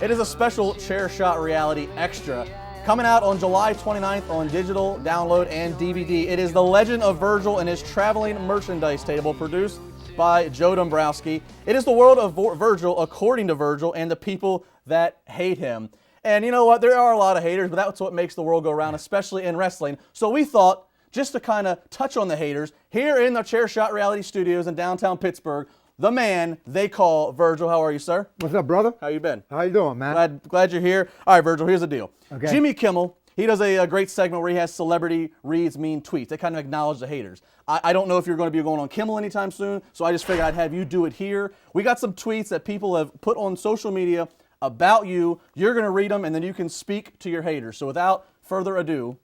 It is a special Chair Shot Reality Extra coming out on July 29th on digital, download, and DVD. It is The Legend of Virgil and his traveling merchandise table, produced by Joe Dombrowski. It is the world of Virgil according to Virgil and the people that hate him. And you know what? There are a lot of haters, but that's what makes the world go round, especially in wrestling. So we thought, just to kind of touch on the haters, here in the Chair Shot Reality Studios in downtown Pittsburgh, the man they call Virgil. How are you, sir? What's up, brother? How you been? How you doing, man? Glad you're here. All right, Virgil, here's the deal. Okay. Jimmy Kimmel, he does a great segment where he has celebrity reads mean tweets. They kind of acknowledge the haters. I don't know if you're going to be going on Kimmel anytime soon, so I just figured I'd have you do it here. We got some tweets that people have put on social media about you. You're going to read them, and then you can speak to your haters. So without further ado,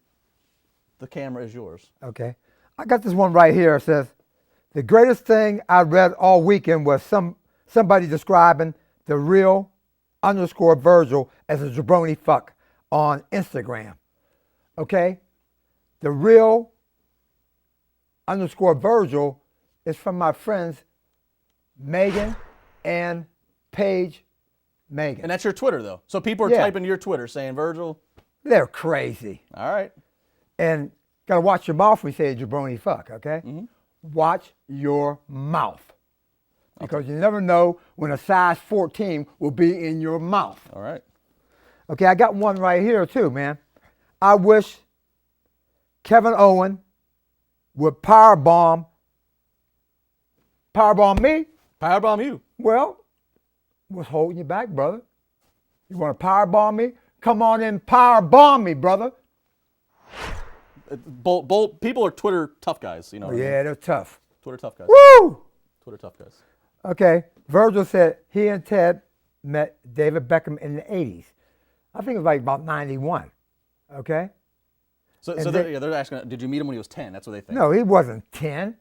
the camera is yours. Okay. I got this one right here. It says, the greatest thing I read all weekend was somebody describing the real _ Virgil as a jabroni fuck on Instagram. Okay? The real _ Virgil is from my friends Megan and Paige Megan. And that's your Twitter, though. So people are typing your Twitter saying, Virgil. They're crazy. All right. And got to watch your mouth when you say jabroni fuck, okay? Mm-hmm. Watch your mouth. Because you never know when a size 14 will be in your mouth. All right. Okay, I got one right here too, man. I wish Kevin Owen would powerbomb me. Powerbomb you. Well, what's holding you back, brother? You want to powerbomb me? Come on in, powerbomb me, brother. People are Twitter tough guys, you know. Yeah, they're tough. Twitter tough guys. Woo! Twitter tough guys. Okay, Virgil said he and Ted met David Beckham in the 80s. I think it was like about 91, okay? So they're asking, did you meet him when he was 10? That's what they think. No, he wasn't 10.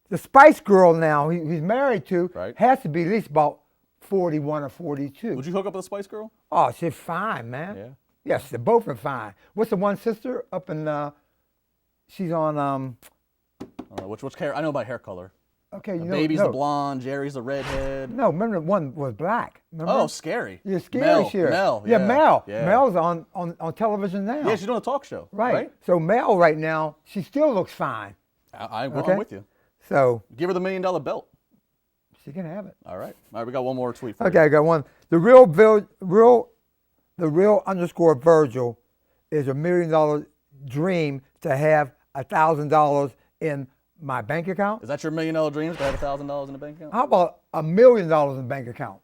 The Spice Girl now he's married to has to be at least about 41 or 42. Would you hook up with a Spice Girl? Oh, she's fine, man. Yeah. Yes, they both are fine. What's the one sister up in, she's on, I don't know, which hair, I know about hair color. Okay, you know. Baby's the blonde, Jerry's the redhead. No, remember one was black. Remember? Oh, Scary. Yeah, Scary. Mel. Yeah, Mel. Yeah. Mel's on television now. Yeah, she's doing a talk show. Right. So Mel right now, she still looks fine. I'm with you. So give her the $1 million belt. She can have it. All right, we got one more tweet for you. Okay, I got one. The real _ Virgil is $1 million dream to have $1,000 in my bank account. Is that your $1 million dream, to have $1,000 in the bank account? How about $1 million in the bank account?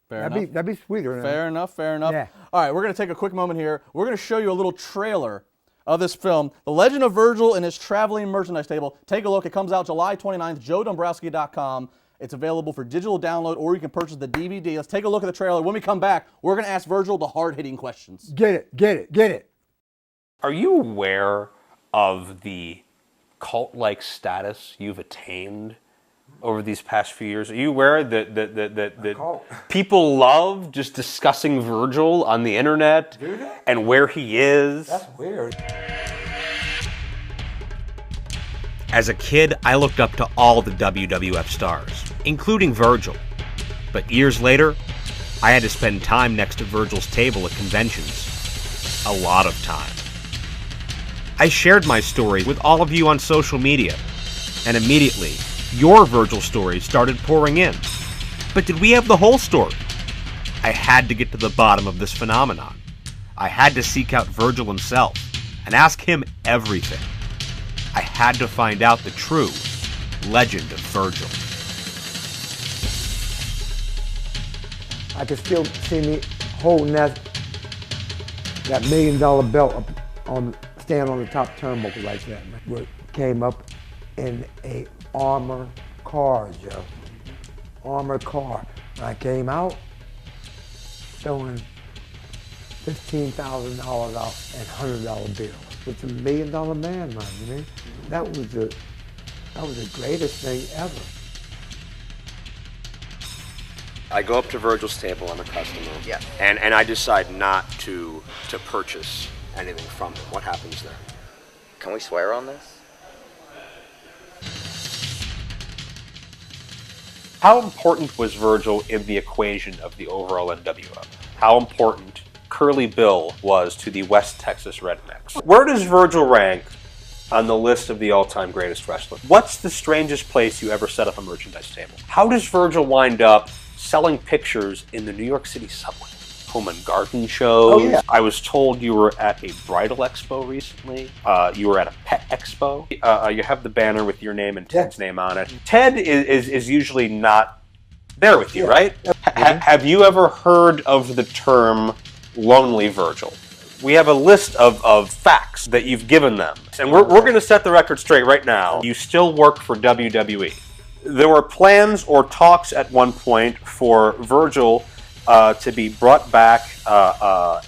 Fair enough. That'd be sweeter. Fair enough. Yeah. All right, we're going to take a quick moment here. We're going to show you a little trailer of this film, The Legend of Virgil and his traveling merchandise table. Take a look. It comes out July 29th, joedombrowski.com. It's available for digital download, or you can purchase the DVD. Let's take a look at the trailer. When we come back, we're going to ask Virgil the hard-hitting questions. Get it. Are you aware of the cult-like status you've attained over these past few years? Are you aware that people love just discussing Virgil on the internet and where he is? That's weird. As a kid, I looked up to all the WWF stars, including Virgil. But years later, I had to spend time next to Virgil's table at conventions. A lot of time. I shared my story with all of you on social media, and immediately, your Virgil stories started pouring in. But did we have the whole story? I had to get to the bottom of this phenomenon. I had to seek out Virgil himself and ask him everything. I had to find out the true legend of Virgil. I can still see me holding that $1 million belt up stand on the top turnbuckle like that, man. We came up in a armored car, Joe. Armored car. When I came out, throwing $15,000 out and $100 bills. It's $1 million man, man. You know? That was the greatest thing ever. I go up to Virgil's table, I'm a customer, and I decide not to purchase anything from him. What happens there? Can we swear on this? How important was Virgil in the equation of the overall NWO? how important Curly Bill was to the West Texas Rednecks. Where does Virgil rank on the list of the all-time greatest wrestlers? What's the strangest place you ever set up a merchandise table? How does Virgil wind up selling pictures in the New York City subway? Home and garden shows. Oh, yeah. I was told you were at a bridal expo recently. You were at a pet expo. You have the banner with your name and Ted's name on it. Ted is usually not there with you, right? Have you ever heard of the term Lonely Virgil? We have a list of facts that you've given them. And we're going to set the record straight right now. You still work for WWE. There were plans or talks at one point for Virgil to be brought back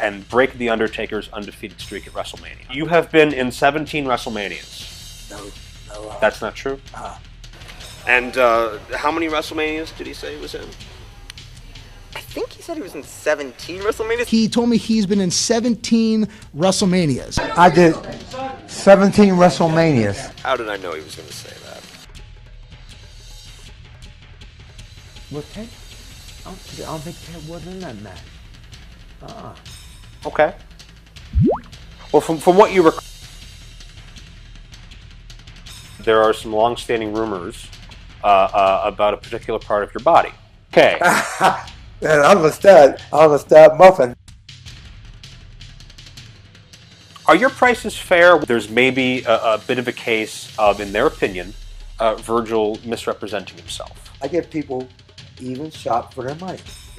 and break The Undertaker's undefeated streak at WrestleMania. You have been in 17 WrestleManias. No. That's not true? And how many WrestleManias did he say he was in? I think he said he was in 17 WrestleManias. He told me he's been in 17 WrestleManias. I did 17 WrestleManias. How did I know he was going to say that? What Ted? I don't think Ted was in that match. Okay. Well, from what you recall, there are some long-standing rumors about a particular part of your body. Okay. Man, I'm a stud muffin. Are your prices fair? There's maybe a bit of a case of, in their opinion, Virgil misrepresenting himself. I give people even shot for their money.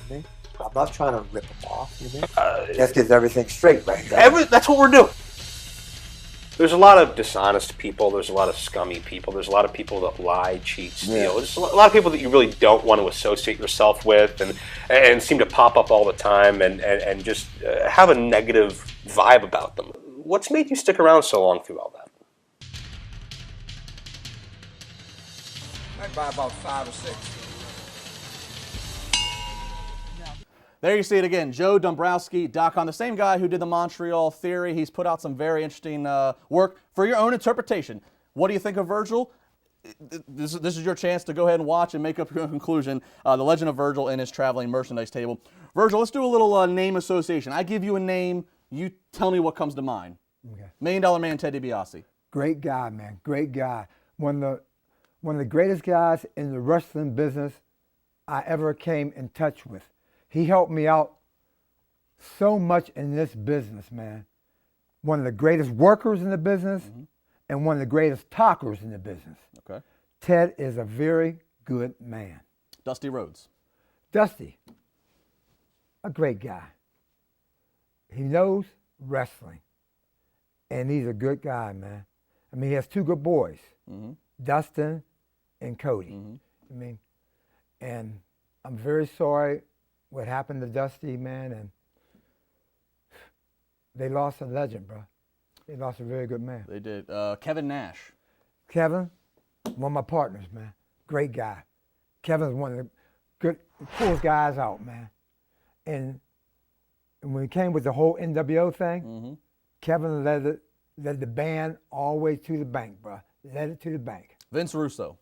You know? I'm not trying to rip them off. You know? That gets everything straight, right? That's what we're doing. There's a lot of dishonest people. There's a lot of scummy people. There's a lot of people that lie, cheat, steal. Yeah. There's a lot of people that you really don't want to associate yourself with and seem to pop up all the time and just have a negative vibe about them. What's made you stick around so long through all that? I'd buy about 5 or 6. There you see it again. Joe Dombrowski, .com, the same guy who did the Montreal Theory. He's put out some very interesting work for your own interpretation. What do you think of Virgil? This is your chance to go ahead and watch and make up your own conclusion. The Legend of Virgil and his traveling merchandise table. Virgil, let's do a little name association. I give you a name. You tell me what comes to mind. Okay. $1 Million Man Ted DiBiase. Great guy, man. Great guy. One of the greatest guys in the wrestling business I ever came in touch with. He helped me out so much in this business, man. One of the greatest workers in the business and one of the greatest talkers in the business. Okay. Ted is a very good man. Dusty Rhodes. Dusty, a great guy. He knows wrestling, and he's a good guy, man. I mean, he has 2 good boys, Dustin and Cody. I mean, and I'm very sorry what happened to Dusty, man, and they lost a legend, bro. They lost a very good man. They did. Kevin Nash. Kevin, one of my partners, man. Great guy. Kevin's one of the coolest guys out, man. And when he came with the whole NWO thing, Kevin led the band all the way to the bank, bro. Led it to the bank. Vince Russo.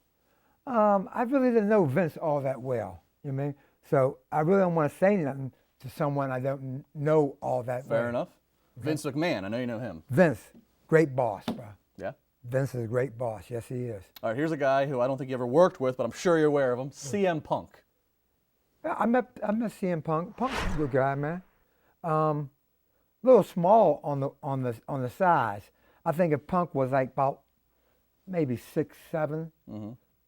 I really didn't know Vince all that well. You know what I mean? So I really don't want to say nothing to someone I don't know all that well. Fair enough. Vince McMahon. I know you know him. Vince, great boss, bro. Yeah. Vince is a great boss. Yes, he is. All right, here's a guy who I don't think you ever worked with, but I'm sure you're aware of him. CM Punk. Yeah, I met CM Punk. Punk's a good guy, man. A little small on the size. I think if Punk was like about maybe 6'7",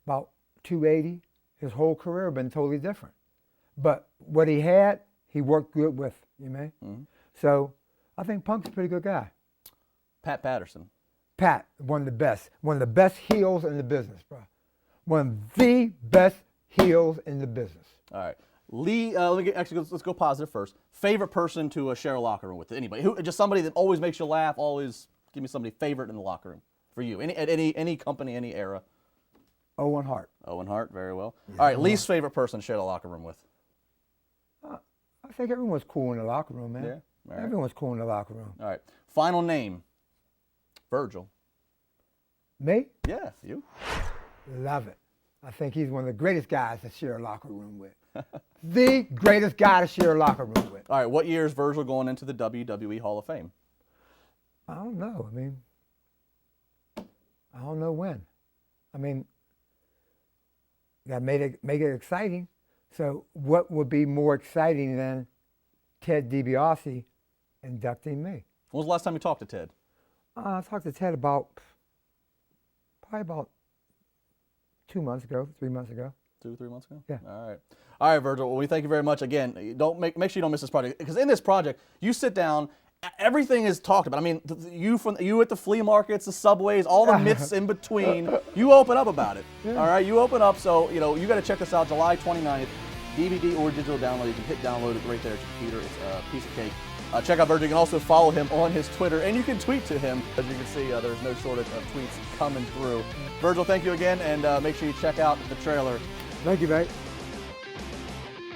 about 280, his whole career would have been totally different. But what he had, he worked good with. You know? So I think Punk's a pretty good guy. Pat Patterson. Pat, one of the best heels in the business, bro. One of the best heels in the business. All right. Lee, let's go positive first. Favorite person to share a locker room with? Anybody? Just somebody that always makes you laugh, always give me somebody favorite in the locker room for you. Any company, any era. Owen Hart. Owen Hart, very well. Yeah, all right, least favorite person to share the locker room with? I think everyone's cool in the locker room, man. Yeah. All right. Everyone's cool in the locker room. All right. Final name. Virgil. Me? Yeah, you. Love it. I think he's one of the greatest guys to share a locker room with. The greatest guy to share a locker room with. All right, what year is Virgil going into the WWE Hall of Fame? I don't know. I mean, I don't know when. I mean, you got to make it exciting. So what would be more exciting than Ted DiBiase inducting me? When was the last time you talked to Ted? I talked to Ted probably about 2 months ago, 3 months ago. 2 or 3 months ago? Yeah. All right, Virgil. Well, we thank you very much. Again, make sure you don't miss this project, because in this project, you sit down, everything is talked about. I mean, you at the flea markets, the subways, all the myths in between, you open up about it. Yeah. All right, you open up. So, you got to check this out, July 29th, DVD or digital download. You can hit download it right there at your computer. It's a piece of cake. Check out Virgil. You can also follow him on his Twitter, and you can tweet to him. As you can see, there's no shortage of tweets coming through. Virgil, thank you again, and make sure you check out the trailer. Thank you, mate.